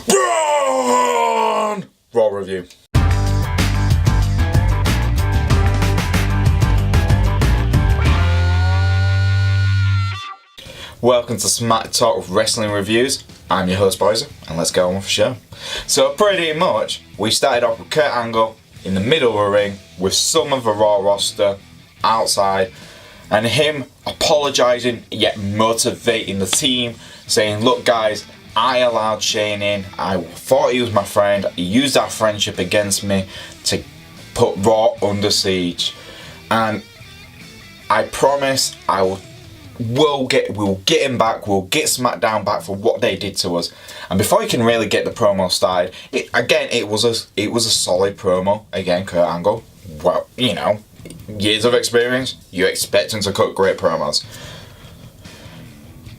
Braun! Raw review. Welcome to Smack Talk Wrestling Reviews. I'm your host, Boyser, and let's go on with the show. So pretty much, we started off with Kurt Angle in the middle of the ring with some of the Raw roster outside, and him apologising yet motivating the team, saying, look guys, I allowed Shane in, I thought he was my friend, he used our friendship against me to put Raw under siege, and I promise we'll get him back, we'll get SmackDown back for what they did to us. And before you can really get the promo started, it was a solid promo. Again, Kurt Angle, well, you know, years of experience, you expect him to cut great promos.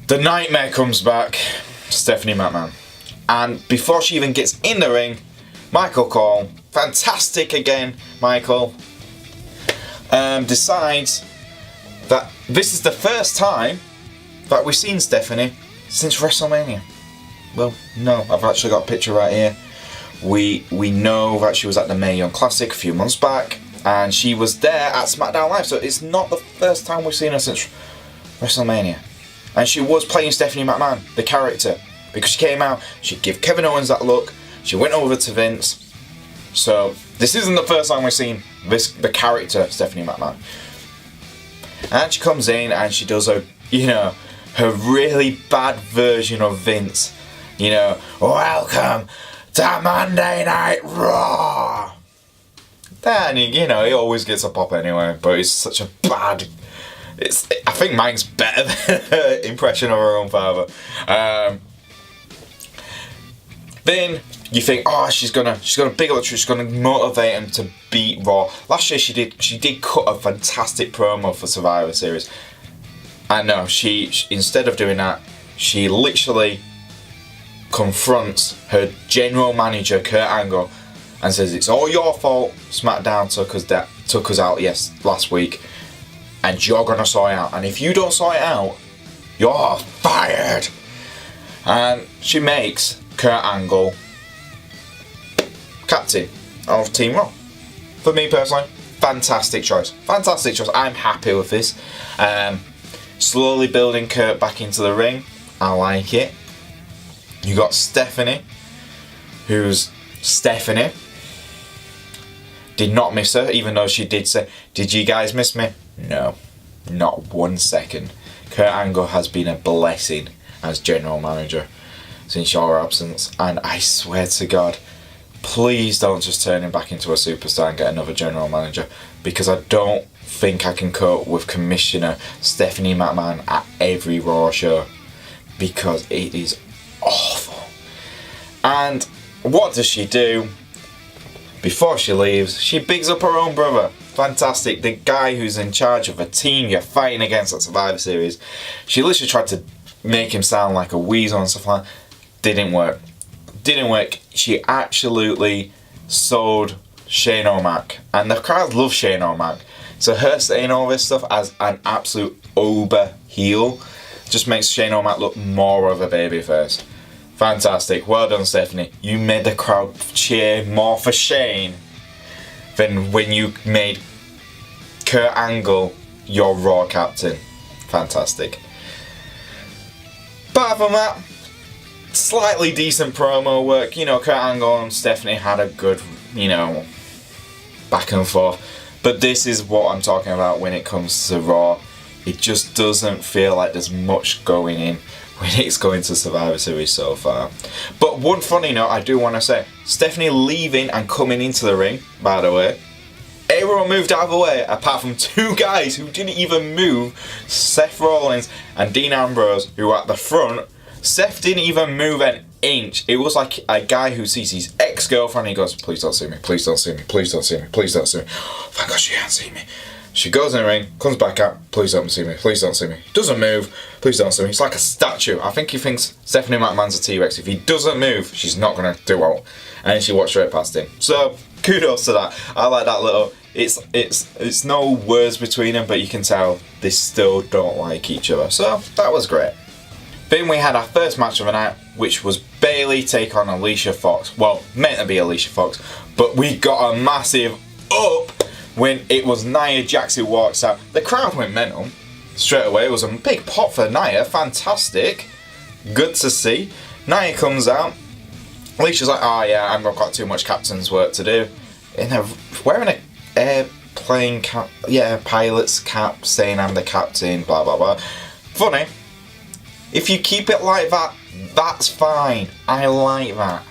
The Nightmare comes back, Stephanie McMahon, and before she even gets in the ring, Michael Cole, fantastic again, Michael, decides that this is the first time that we've seen Stephanie since WrestleMania. Well, no, I've actually got a picture right here. We know that she was at the Mae Young Classic a few months back, and she was there at SmackDown Live, so it's not the first time we've seen her since WrestleMania. And she was playing Stephanie McMahon, the character, because she came out, she gave Kevin Owens that look, she went over to Vince. So this isn't the first time we've seen the character Stephanie McMahon. And she comes in and she does her really bad version of Vince. You know, welcome to Monday Night Raw. Then, you know, he always gets a pop anyway, but it's such a bad... I think mine's better than her impression of her own father. Then you think, oh, she's gonna big up, she's gonna motivate him to beat Raw. Last year she did cut a fantastic promo for Survivor Series. And no, she instead of doing that, she literally confronts her general manager Kurt Angle and says it's all your fault. SmackDown took us out last week, and you're gonna sort it out. And if you don't sort it out, you're fired. And she makes Kurt Angle captain of Team Raw. For me personally, fantastic choice. Fantastic choice. I'm happy with this. Slowly building Kurt back into the ring. I like it. You got Stephanie, who's Stephanie. Did not miss her, even though she did say, did you guys miss me? No, not 1 second. Kurt Angle has been a blessing as general manager since your absence, and I swear to God, please don't just turn him back into a superstar and get another general manager, because I don't think I can cope with Commissioner Stephanie McMahon at every Raw show, because it is awful. And what does she do? Before she leaves, she bigs up her own brother. Fantastic, the guy who's in charge of a team you're fighting against at Survivor Series. She literally tried to make him sound like a weasel and stuff like that. Didn't work. She absolutely sold Shane O'Mac, and the crowd love Shane O'Mac. So her saying all this stuff as an absolute uber heel just makes Shane O'Mac look more of a babyface. Fantastic, well done Stephanie. You made the crowd cheer more for Shane than when you made Kurt Angle your Raw captain. Fantastic. Apart from that, slightly decent promo work. You know, Kurt Angle and Stephanie had a good, back and forth. But this is what I'm talking about when it comes to Raw. It just doesn't feel like there's much going in when it's going to Survivor Series so far. But one funny note I do want to say, Stephanie leaving and coming into the ring, by the way, everyone moved out of the way apart from two guys who didn't even move, Seth Rollins and Dean Ambrose, who were at the front. Seth didn't even move an inch. It was like a guy who sees his ex-girlfriend and he goes, please don't see me, please don't see me, please don't see me, please don't see me. Oh, thank God she can't see me. She goes in the ring, comes back out, please don't see me, please don't see me. Doesn't move, please don't see me. It's like a statue. I think he thinks Stephanie McMahon's a T-Rex. If he doesn't move, she's not going to do well. And then she walks straight past him. So, kudos to that. I like that little... It's no words between them, but you can tell they still don't like each other. So, that was great. Then we had our first match of the night, which was Bayley take on Alicia Fox. Well, meant to be Alicia Fox, but we got a massive up when it was Nia Jax who walks out. The crowd went mental straight away. It was a big pop for Nia. Fantastic. Good to see. Nia comes out. Alicia's like, oh yeah, I've got too much captain's work to do. Wearing a airplane cap, pilot's cap, saying I'm the captain, blah blah blah. Funny. If you keep it like that, that's fine. I like that.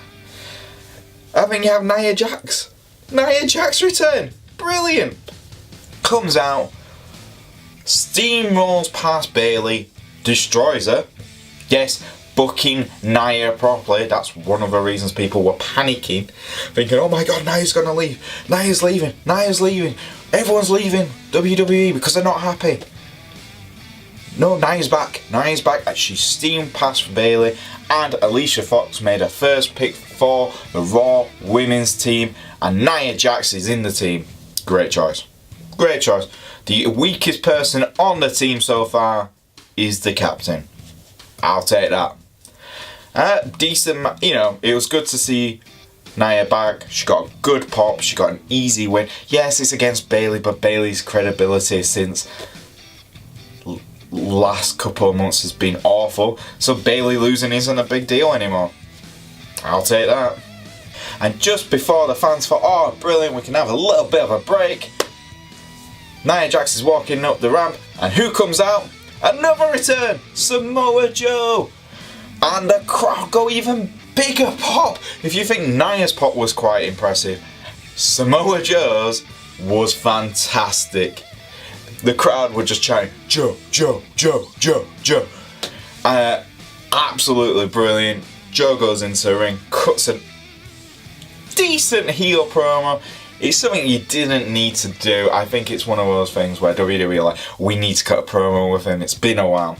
I think you have Nia Jax. Nia Jax return. Brilliant. Comes out, steamrolls past Bayley, destroys her. Yes, booking Nia properly. That's one of the reasons people were panicking, thinking, oh my god, Nia's gonna leave. Nia's leaving. Nia's leaving. Everyone's leaving WWE because they're not happy. No, Nia's back. Nia's back. And she steamed past Bayley, and Alicia Fox made her first pick for the Raw Women's team, and Nia Jax is in the team. Great choice. Great choice. The weakest person on the team so far is the captain. I'll take that. Decent, it was good to see Nia back. She got a good pop. She got an easy win. Yes, it's against Bayley, but Bayley's credibility since last couple of months has been awful. So Bayley losing isn't a big deal anymore. I'll take that. And just before the fans thought, oh brilliant, we can have a little bit of a break, Nia Jax is walking up the ramp, and who comes out? Another return! Samoa Joe! And the crowd go even bigger pop! If you think Nia's pop was quite impressive, Samoa Joe's was fantastic. The crowd were just chanting, Joe, Joe, Joe, Joe, Joe. Absolutely brilliant. Joe goes into the ring, cuts a decent heel promo. It's something you didn't need to do. I think it's one of those things where WWE are like, we need to cut a promo with him. It's been a while.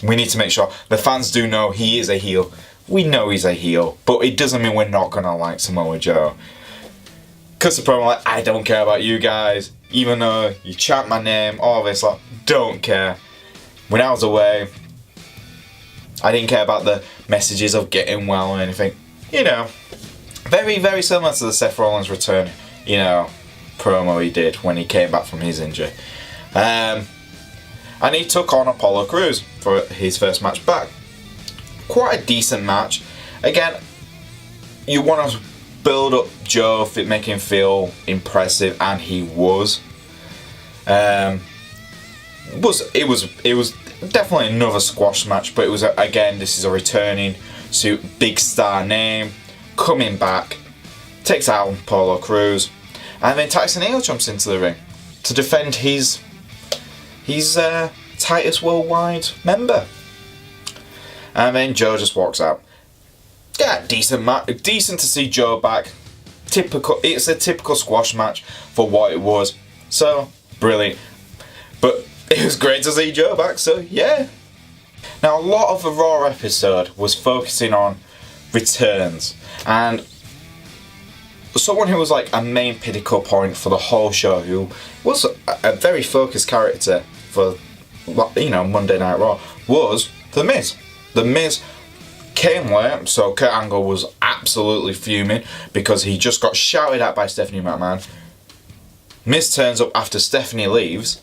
We need to make sure the fans do know he is a heel. We know he's a heel, but it doesn't mean we're not gonna like Samoa Joe. Cuts the promo like, I don't care about you guys. Even though you chant my name, all this, like, don't care. When I was away, I didn't care about the messages of getting well or anything. Very, very similar to the Seth Rollins return, promo he did when he came back from his injury. And he took on Apollo Crews for his first match back. Quite a decent match. Again, you want to build up Joe, make him feel impressive, and he was. It was definitely another squash match, but it was again, this is a returning big star name coming back, takes out Apollo Crews, and then Tyson Hill jumps into the ring to defend his Titus Worldwide member, and then Joe just walks out. Yeah, decent to see Joe back. It's a typical squash match for what it was. So brilliant. But it was great to see Joe back. So yeah. Now a lot of the Raw episode was focusing on returns, and someone who was like a main pinnacle point for the whole show, who was a very focused character for Monday Night Raw, was The Miz. The Miz came late, so Kurt Angle was absolutely fuming because he just got shouted at by Stephanie McMahon. Miz turns up after Stephanie leaves,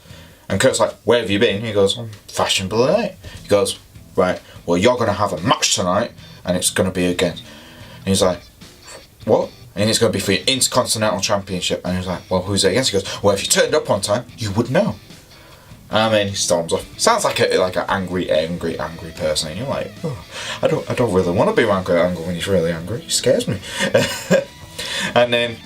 and Kurt's like, where have you been? He goes, I'm fashionable tonight. He goes, right, well you're going to have a match tonight, and it's going to be against. And he's like, what? And it's going to be for your Intercontinental Championship. And he's like, well, who's it against? He goes, well, if you turned up on time, you would know. And then he storms off. Sounds like an angry person. And you're like, oh, I don't really want to be around Kurt Angle when he's really angry. He scares me. And then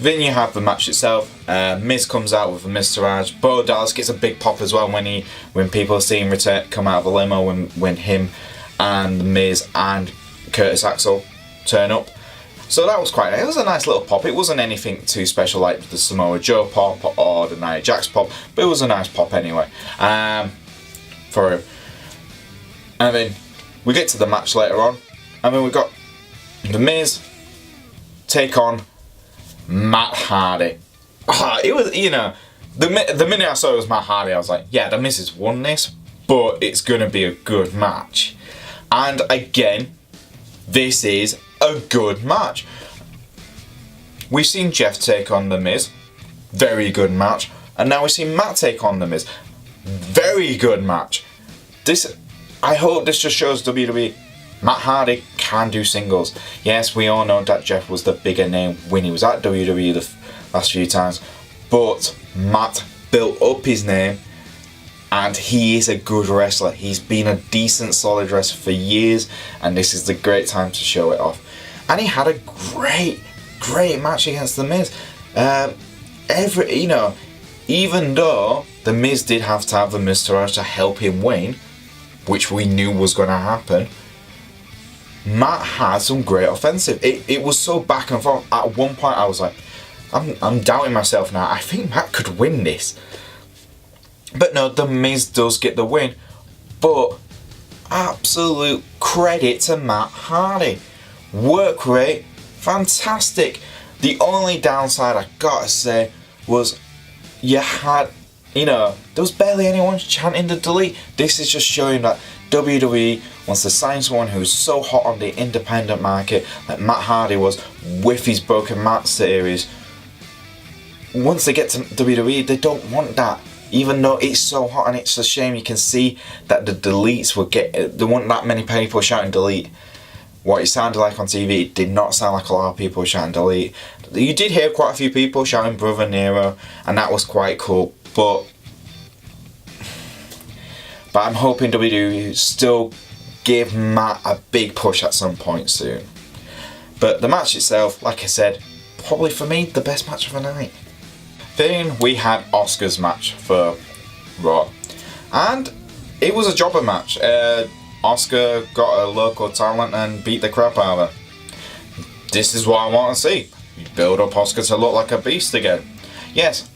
you have the match itself. Miz comes out with a Miztourage. Bo Dallas gets a big pop as well when people see him come out of a limo when him and Miz and Curtis Axel turn up. So that was it was a nice little pop. It wasn't anything too special like the Samoa Joe pop or the Nia Jax pop, but it was a nice pop anyway. For him. And then we get to the match later on, and then we got The Miz take on Matt Hardy. It was, the minute I saw it was Matt Hardy, I was like, yeah, The Miz has won this, but it's going to be a good match. And again, this is a good match. We've seen Jeff take on The Miz, very good match. And now we've seen Matt take on The Miz, very good match. I hope this just shows WWE Matt Hardy can do singles. Yes, we all know that Jeff was the bigger name when he was at WWE the last few times, but Matt built up his name and he is a good wrestler. He's been a decent, solid wrestler for years, and this is the great time to show it off. And he had a great match against The Miz. Even though The Miz did have to have the Miztourage to help him win, which we knew was going to happen, Matt had some great offensive. It was so back and forth. At one point I was like, I'm doubting myself now. I think Matt could win this. But no, The Miz does get the win. But absolute credit to Matt Hardy. Work rate, fantastic. The only downside I gotta say was there was barely anyone chanting the delete. This is just showing that WWE wants to sign someone who's so hot on the independent market, like Matt Hardy was with his Broken Matt series. Once they get to WWE, they don't want that. Even though it's so hot, and it's a shame. You can see that the deletes there weren't that many people shouting delete. What it sounded like on TV, it did not sound like a lot of people shouting delete. You did hear quite a few people shouting Brother Nero, and that was quite cool. But I'm hoping WWE still give Matt a big push at some point soon. But the match itself, like I said, probably for me the best match of the night. Then we had Asuka's match for Raw, and it was a jobber match. Asuka got a local talent and beat the crap out of her. This is what I want to see. You build up Asuka to look like a beast again. Yes,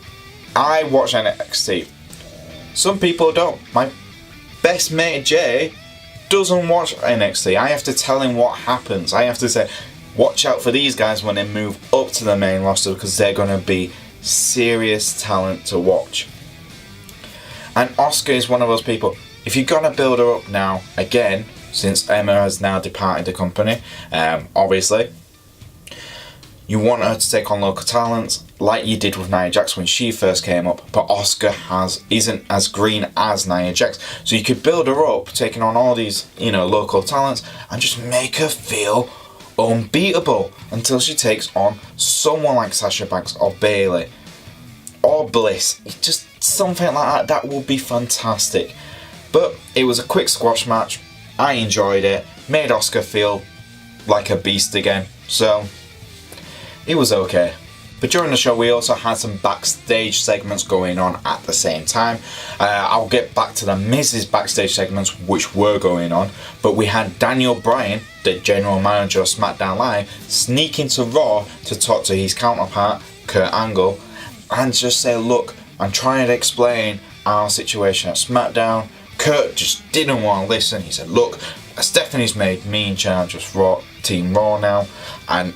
I watch NXT. Some people don't. My best mate Jay doesn't watch NXT. I have to tell him what happens. I have to say, watch out for these guys when they move up to the main roster, because they're going to be serious talent to watch. And Asuka is one of those people. If you're going to build her up now, again, since Emma has now departed the company, obviously, you want her to take on local talents, like you did with Nia Jax when she first came up, but Asuka isn't as green as Nia Jax. So you could build her up, taking on all these, local talents, and just make her feel unbeatable until she takes on someone like Sasha Banks or Bayley or Bliss. Just something like that. That would be fantastic. But it was a quick squash match. I enjoyed it. Made Asuka feel like a beast again. So it was okay. But during the show we also had some backstage segments going on at the same time. I'll get back to the Miz's backstage segments which were going on. But we had Daniel Bryan, the general manager of SmackDown Live, sneak into Raw to talk to his counterpart, Kurt Angle, and just say, look, I'm trying to explain our situation at SmackDown. Kurt just didn't want to listen. He said, look, Stephanie's made me in charge of Team Raw now, and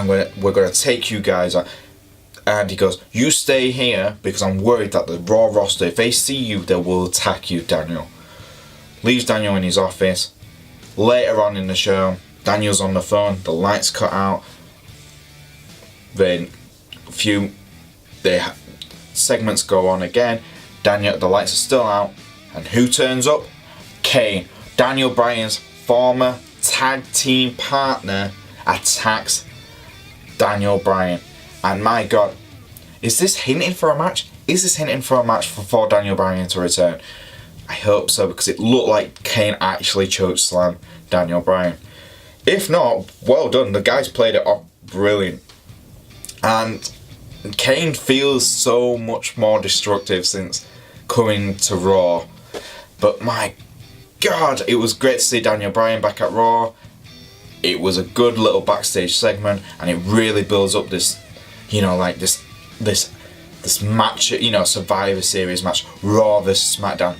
we're going to take you guys out. And he goes, you stay here because I'm worried that the Raw roster, if they see you, they will attack you, Daniel. Leaves Daniel in his office. Later on in the show, Daniel's on the phone, the lights cut out. Then the segments go on again. The lights are still out. And who turns up? Kane. Daniel Bryan's former tag team partner attacks Daniel Bryan. And my God, is this hinting for a match? Is this hinting for a match for Daniel Bryan to return? I hope so, because it looked like Kane actually chokeslammed Daniel Bryan. If not, well done. The guys played it off brilliant. And Kane feels so much more destructive since coming to Raw. But my God, it was great to see Daniel Bryan back at Raw. It was a good little backstage segment, and it really builds up this, this match, Survivor Series match, Raw vs SmackDown.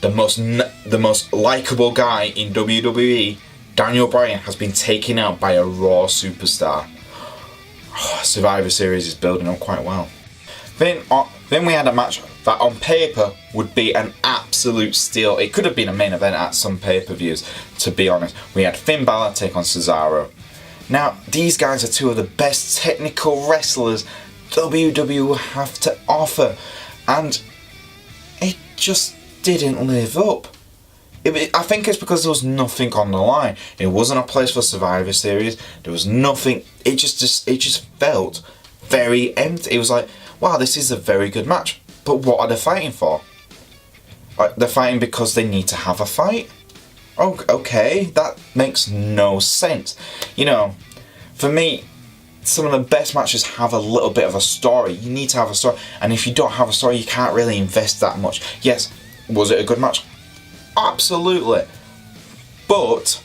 The most likable guy in WWE, Daniel Bryan, has been taken out by a Raw superstar. Survivor Series is building up quite well. Then we had a match that on paper would be an absolute steal. It could have been a main event at some pay-per-views, to be honest. We had Finn Balor take on Cesaro. Now, these guys are two of the best technical wrestlers WWE have to offer, and it just didn't live up. I think it's because there was nothing on the line. It wasn't a place for Survivor Series. There was nothing. It just felt very empty. It was like, wow, this is a very good match, but what are they fighting for? They're fighting because they need to have a fight? Oh, okay, that makes no sense. You know, for me, some of the best matches have a little bit of a story. You need to have a story, and if you don't have a story, you can't really invest that much. Yes, was it a good match? Absolutely. But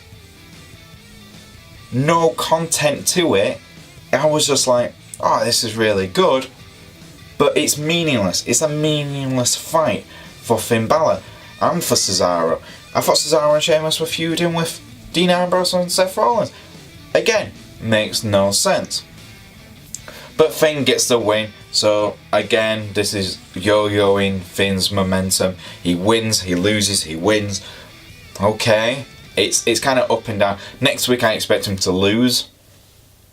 no content to it. I was just like, oh, this is really good, but it's meaningless. It's a meaningless fight for Finn Balor and for Cesaro. I thought Cesaro and Sheamus were feuding with Dean Ambrose and Seth Rollins. Again, makes no sense. But Finn gets the win, so again, this is yo-yoing Finn's momentum. He wins, he loses, he wins. Okay, it's kind of up and down. Next week I expect him to lose,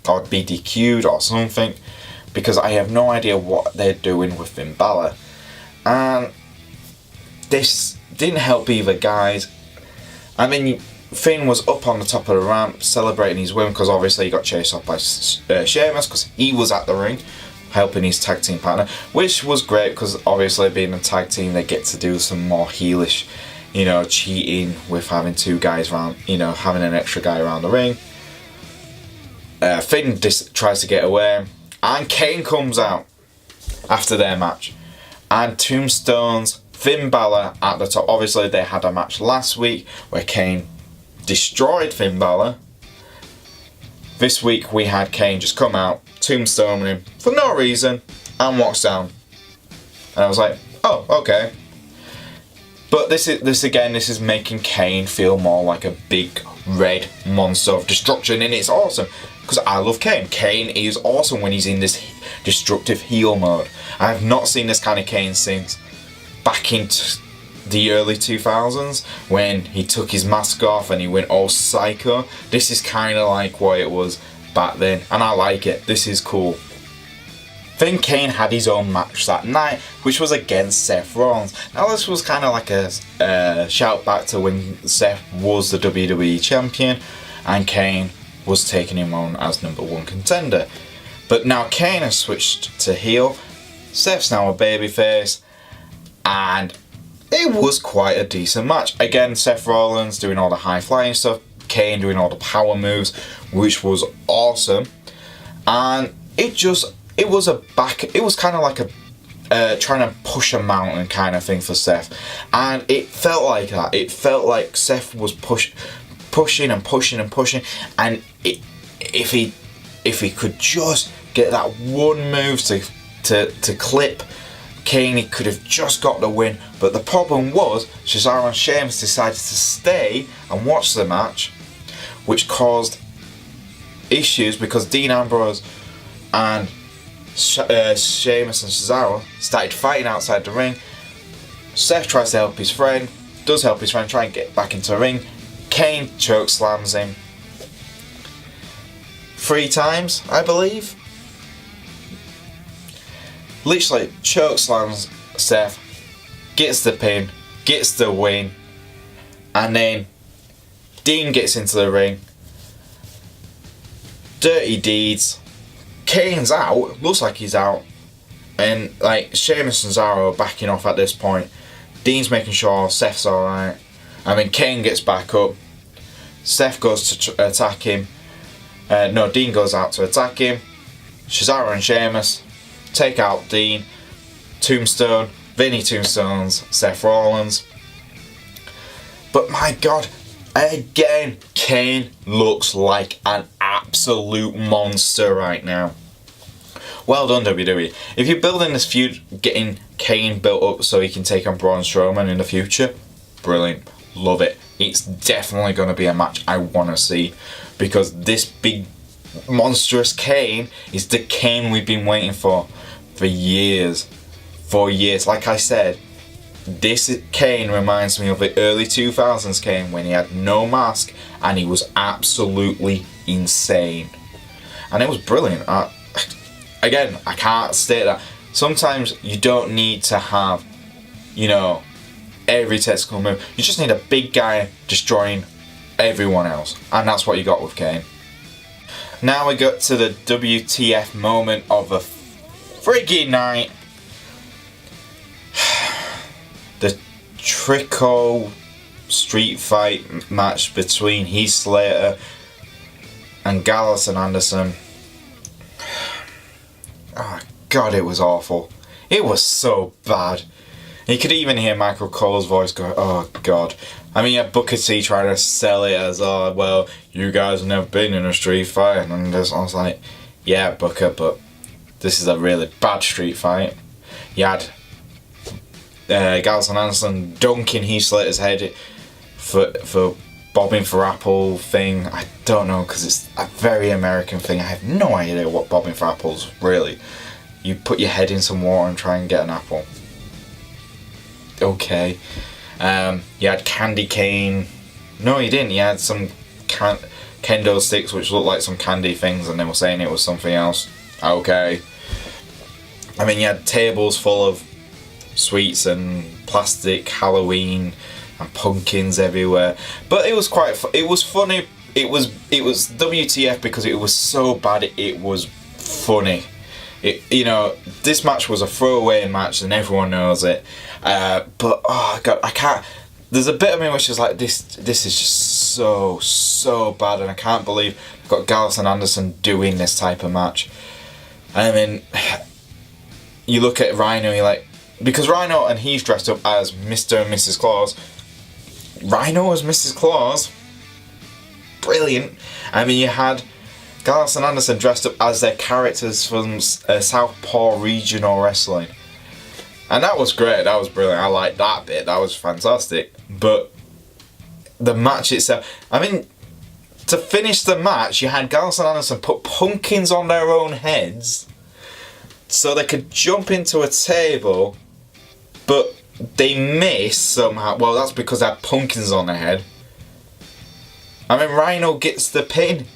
or be DQ'd or something, because I have no idea what they're doing with Finn Balor. And this didn't help either guys. I mean, Finn was up on the top of the ramp celebrating his win, because obviously he got chased off by Sheamus, because he was at the ring helping his tag team partner, which was great because obviously being a tag team they get to do some more heelish, you know, cheating with having two guys around, you know, having an extra guy around the ring. Finn tries to get away, and Kane comes out after their match, and Tombstone's Finn Balor at the top. Obviously they had a match last week where Kane destroyed Finn Balor. This week we had Kane just come out, tombstone him for no reason, and walks down. And I was like, oh, okay. But this is making Kane feel more like a big red monster of destruction, and it's awesome because I love Kane. Kane is awesome when he's in this destructive heel mode. I have not seen this kind of Kane since back in the early 2000s when he took his mask off and he went all psycho. This is kind of like what it was back then, and I like it. This is cool. Then Kane had his own match that night, which was against Seth Rollins. Now this was kind of like a shout back to when Seth was the WWE champion and Kane was taking him on as #1 contender. But now Kane has switched to heel, Seth's now a babyface, and it was quite a decent match. Again, Seth Rollins doing all the high flying stuff, Kane doing all the power moves, which was awesome. And it was kind of like a trying to push a mountain kind of thing for Seth, and it felt like that. It felt like Seth was pushing and pushing and pushing, and if he could just get that one move to clip Kane, he could have just got the win. But the problem was Cesaro and Sheamus decided to stay and watch the match, which caused issues because Dean Ambrose and Sheamus and Cesaro started fighting outside the ring. Seth tries to help his friend, does help his friend try and get back into the ring. Kane chokeslams him 3 times, I believe. Literally chokeslams Seth, gets the pin, gets the win, and then Dean gets into the ring. Dirty deeds. Kane's out, looks like he's out, and like Sheamus and Cesaro are backing off at this point. Dean's making sure Seth's alright, and then Kane gets back up. Seth goes to attack him. Dean goes out to attack him. Cesaro and Sheamus take out Dean. Tombstone, Vinny tombstones Seth Rollins. But my god, again, Kane looks like an absolute monster right now. Well done, WWE. If you're building this feud, getting Kane built up so he can take on Braun Strowman in the future, brilliant. Love it. It's definitely going to be a match I want to see, because this big monstrous Kane is the Kane we've been waiting for years. for years. Like I said, this Kane reminds me of the early 2000s Kane when he had no mask and he was absolutely insane. And it was brilliant. Again, I can't state that. Sometimes you don't need to have, you know, every tactical move. You just need a big guy destroying everyone else. And that's what you got with Kane. Now we got to the WTF moment of the freaking night. The Trico street fight match between Heath Slater and Gallows and Anderson. Oh God, it was awful. It was so bad. You could even hear Michael Cole's voice go, oh God. I mean, you had Booker T trying to sell it as, oh, well, you guys have never been in a street fight. And I was like, yeah, Booker, but this is a really bad street fight. You had Gallows and Anderson dunking Heath Slater's head for bobbing for apple thing. I don't know, because it's a very American thing. I have no idea what bobbing for apples really. You put your head in some water and try and get an apple. Okay. You had candy cane. No, you didn't. You had some kendo sticks which looked like some candy things, and they were saying it was something else. Okay. I mean, you had tables full of sweets and plastic Halloween and pumpkins everywhere. But it was quite. It was funny. It was WTF because it was so bad. It was funny. You know, this match was a throwaway match and everyone knows it. But oh God, I can't. There's a bit of me which is like, this is just so bad, and I can't believe I've got Gallows and Anderson doing this type of match. I mean, you look at Rhino, you're like, because Rhino and he's dressed up as Mr. and Mrs. Claus. Rhino as Mrs. Claus, brilliant. I mean, you had Gallows and Anderson dressed up as their characters from Southpaw Regional Wrestling. And that was great, that was brilliant, I liked that bit, that was fantastic. But the match itself, I mean, to finish the match, you had Gallows and Anderson put pumpkins on their own heads so they could jump into a table, but they missed somehow. Well, that's because they had pumpkins on their head. I mean, Rhino gets the pin.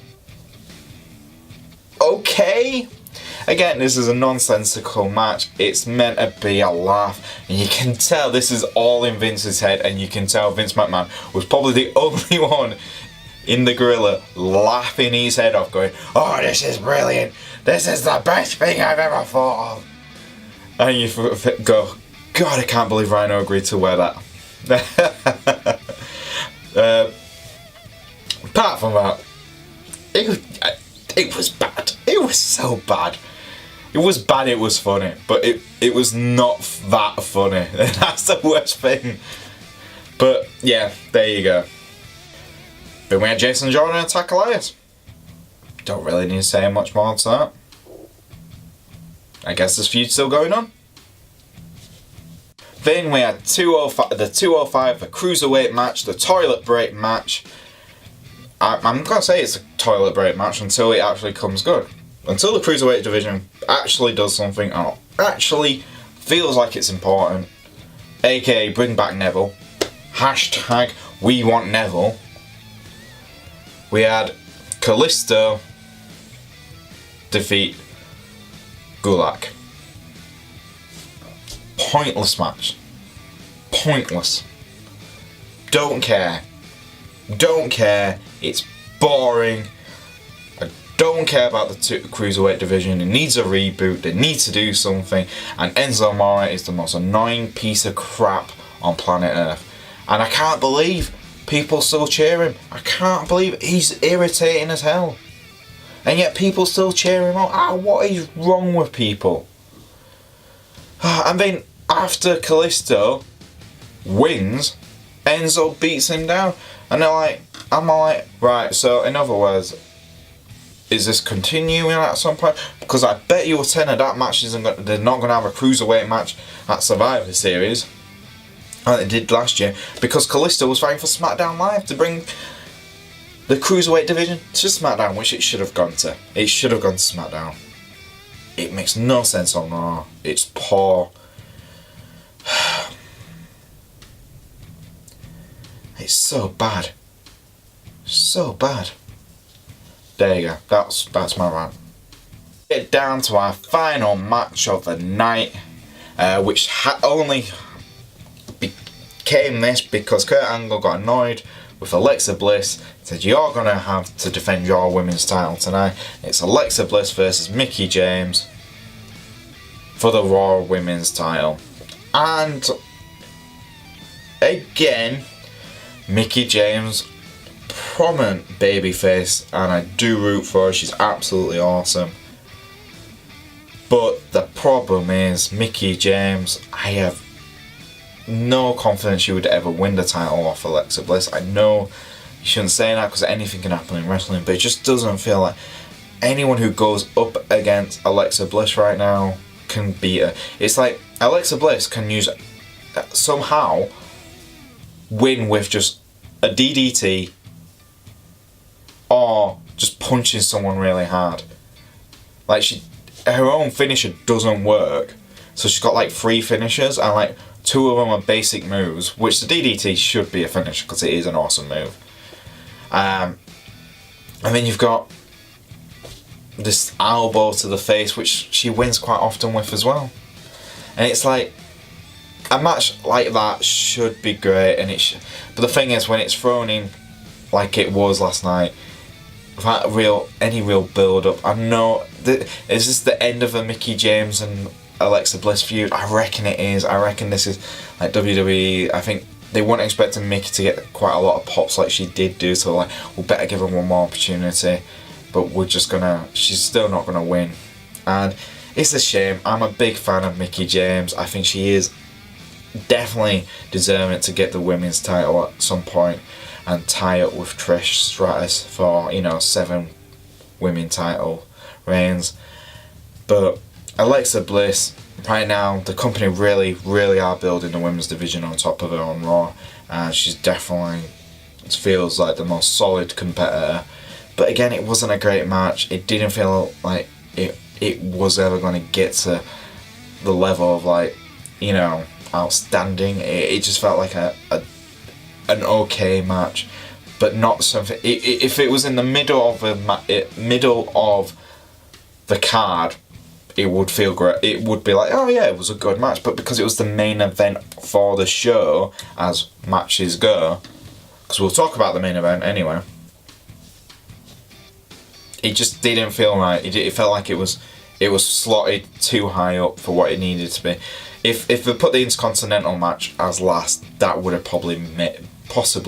Okay. Again, this is a nonsensical match. It's meant to be a laugh. And you can tell this is all in Vince's head. And you can tell Vince McMahon was probably the only one in the gorilla laughing his head off going, oh, this is brilliant. This is the best thing I've ever thought of. And you go, God, I can't believe Rhino agreed to wear that. Apart from that, it was bad. It was so bad. It was bad, it was funny, but it was not that funny. That's the worst thing. But yeah, there you go. Then we had Jason Jordan attack Elias. Don't really need to say much more to that. I guess this feud's still going on. Then we had the 205, the Cruiserweight match, the toilet break match. I'm going to say it's a toilet break match until it actually comes good. Until the Cruiserweight division actually does something or actually feels like it's important. AKA bring back Neville. Hashtag we want Neville. We had Kalisto defeat Gulak. Pointless match. Pointless. Don't care. Don't care. It's boring. I don't care about the Cruiserweight division. It needs a reboot. They need to do something. And Enzo Amore is the most annoying piece of crap on planet Earth. And I can't believe people still cheer him. I can't believe it. He's irritating as hell. And yet people still cheer him on. What is wrong with people? I mean, after Kalisto wins, Enzo beats him down. And I'm like, right, so in other words, is this continuing at some point? Because I bet you a tenner that match they're not going to have a Cruiserweight match at Survivor Series. Like they did last year. Because Kalisto was fighting for SmackDown Live to bring the Cruiserweight division to SmackDown, which it should have gone to. It should have gone to SmackDown. It makes no sense on Raw. It's poor. It's so bad. So bad. There you go. That's my rant. Get down to our final match of the night, which only became this because Kurt Angle got annoyed with Alexa Bliss. Said, you're going to have to defend your women's title tonight. It's Alexa Bliss versus Mickie James for the Raw Women's title. And again, Mickie James, prominent babyface, and I do root for her. She's absolutely awesome. But the problem is, Mickie James, I have no confidence she would ever win the title off Alexa Bliss. I know you shouldn't say that because anything can happen in wrestling, but it just doesn't feel like anyone who goes up against Alexa Bliss right now can beat her. It's like Alexa Bliss can somehow win with just a DDT or just punching someone really hard. Like, her own finisher doesn't work, so she's got like 3 finishers, and like 2 of them are basic moves, which the DDT should be a finisher because it is an awesome move. And then you've got this elbow to the face, which she wins quite often with as well. And it's like, a match like that should be great, and but the thing is, when it's thrown in like it was last night, without any real build up, I know is this the end of the Mickie James and Alexa Bliss feud? I reckon it is. I reckon this is like WWE. I think they weren't expecting Mickie to get quite a lot of pops like she did do, so like, we'll better give her one more opportunity, but she's still not gonna win. And it's a shame. I'm a big fan of Mickie James. I think she is definitely deserving to get the women's title at some point and tie up with Trish Stratus for 7 women title reigns. But Alexa Bliss, right now, the company really, really are building the women's division on top of her on Raw, and she's definitely feels like the most solid competitor. But again, it wasn't a great match. It didn't feel like it was ever going to get to the level of outstanding. It just felt like an okay match, but not something. If it was in the middle of the card, it would feel great. It would be like, oh yeah, it was a good match. But because it was the main event for the show, as matches go, because we'll talk about the main event anyway, it just didn't feel right. It felt like it was slotted too high up for what it needed to be. If we put the Intercontinental match as last, that would have possibly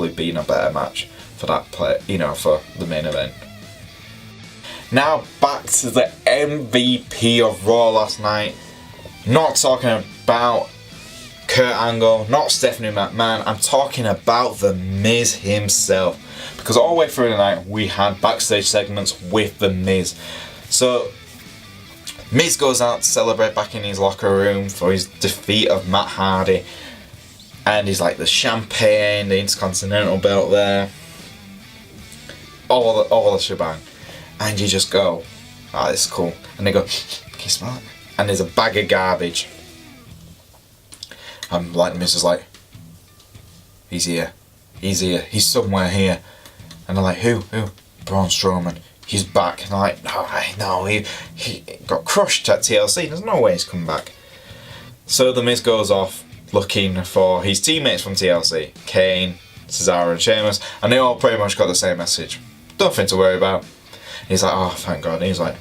been a better match for that for the main event. Now back to the MVP of Raw last night. Not talking about Kurt Angle, not Stephanie McMahon. I'm talking about The Miz himself. Because all the way through the night, we had backstage segments with The Miz. So Miz goes out to celebrate back in his locker room for his defeat of Matt Hardy. And he's like, the champagne, the Intercontinental belt there. All the shebang. And you just go, oh, this is cool. And they go, can you smell it? And there's a bag of garbage. And like Miz is like, he's here. He's somewhere here. And they're like, who? Braun Strowman. He's back. And they're like, no, he got crushed at TLC. There's no way he's coming back. So the Miz goes off looking for his teammates from TLC. Kane, Cesaro and Sheamus. And they all pretty much got the same message. Nothing to worry about. He's like, oh, thank God. And he's like,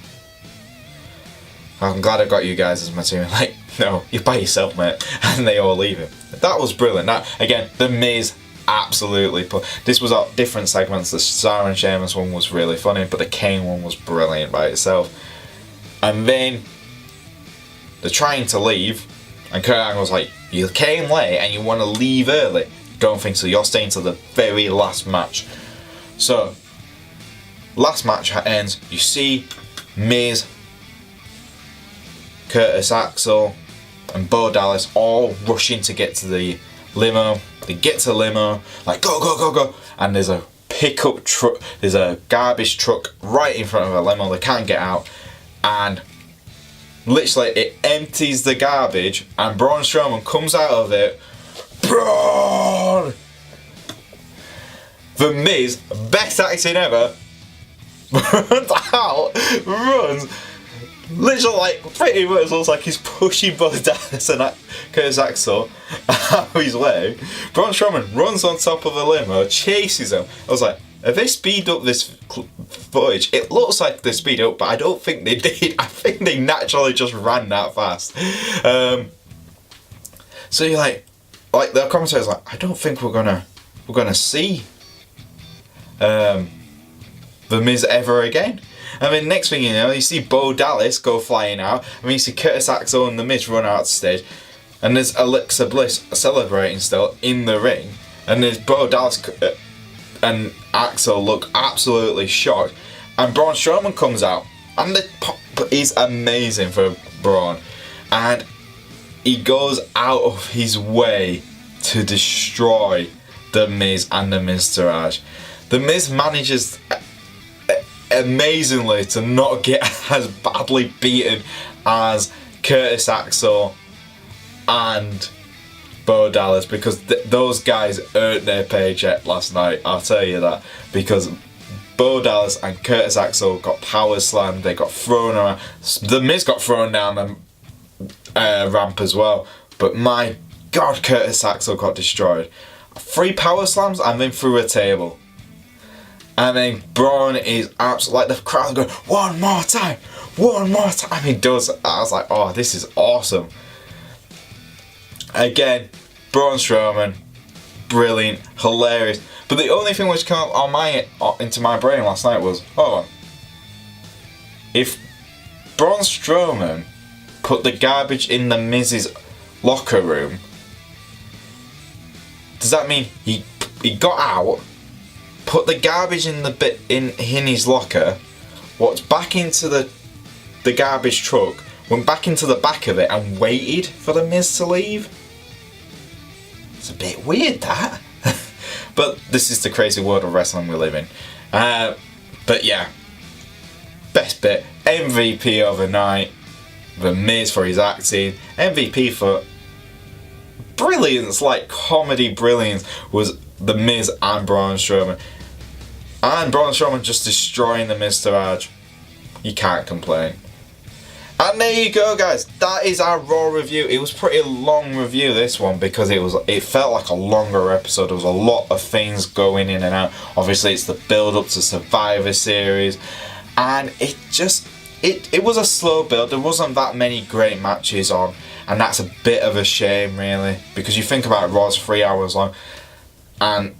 I'm glad I got you guys as my team. Like, no, you're by yourself, mate. And they all leave him. That was brilliant. Again, The Miz absolutely this was different segments. The Cesaro and Sheamus one was really funny, but the Kane one was brilliant by itself. And then they're trying to leave, and Kurt Angle's like, you came late and you want to leave early? Don't think so. You're staying till the very last match. So last match ends. You see Miz, Curtis Axel, and Bo Dallas all rushing to get to the limo. They get to the limo, like go, and there's a pickup truck, there's a garbage truck right in front of a limo. They can't get out, and literally it empties the garbage, and Braun Strowman comes out of it. Braun! The Miz, best acting ever, runs, literally like pretty much looks like he's pushing both Dallas and Curtis Axel out of his way. Braun Strowman runs on top of a limo, chases him. I was like, have they speed up this footage? It looks like they speed up, but I don't think they did. I think they naturally just ran that fast. So you're like the commentator's like, I don't think we're gonna see The Miz ever again. I mean, next thing you know, you see Bo Dallas go flying out. I mean, you see Curtis Axel and The Miz run out the stage, and there's Alexa Bliss celebrating still in the ring, and there's Bo Dallas and Axel look absolutely shocked, and Braun Strowman comes out, and the pop is amazing for Braun, and he goes out of his way to destroy The Miz and the Miztourage. The Miz manages amazingly to not get as badly beaten as Curtis Axel and Bo Dallas, because those guys earned their paycheck last night, I'll tell you that, because Bo Dallas and Curtis Axel got power slammed, they got thrown around, The Miz got thrown down the ramp as well, but my god, Curtis Axel got destroyed. 3 power slams and then through a table. And then Braun is absolutely, like, the crowd going, one more time, he does. I was like, oh, this is awesome. Again, Braun Strowman, brilliant, hilarious. But the only thing which came up into my brain last night was, hold on, if Braun Strowman put the garbage in the Miz's locker room, does that mean he got out, put the garbage in the bit in his locker, walked back into the garbage truck, went back into the back of it and waited for the Miz to leave? It's a bit weird, that. But this is the crazy world of wrestling we live in. But yeah, best bit, MVP of the night, The Miz for his acting, MVP for brilliance, like comedy brilliance, was The Miz and Braun Strowman. And Braun Strowman just destroying the Miztourage. You can't complain. And there you go, guys. That is our Raw review. It was a pretty long review, this one, because it felt like a longer episode. There was a lot of things going in and out. Obviously, it's the build-up to Survivor Series. And it was a slow build. There wasn't that many great matches on. And that's a bit of a shame, really. Because you think about it, Raw's 3 hours long. And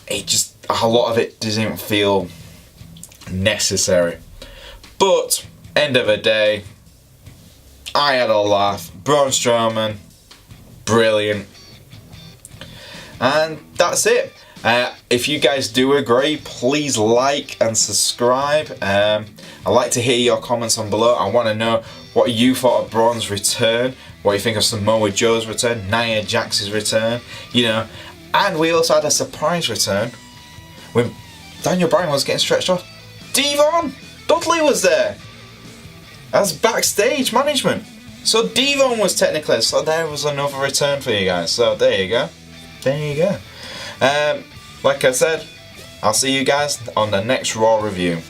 a lot of it doesn't feel necessary. But, end of the day, I had a laugh. Braun Strowman, brilliant. And that's it. If you guys do agree, please like and subscribe. I'd like to hear your comments on below. I want to know what you thought of Braun's return, what you think of Samoa Joe's return, Nia Jax's return, And we also had a surprise return when Daniel Bryan was getting stretched off. Devon Dudley was there as backstage management. So Devon was technically, so there was another return for you guys. So there you go. Like I said, I'll see you guys on the next Raw review.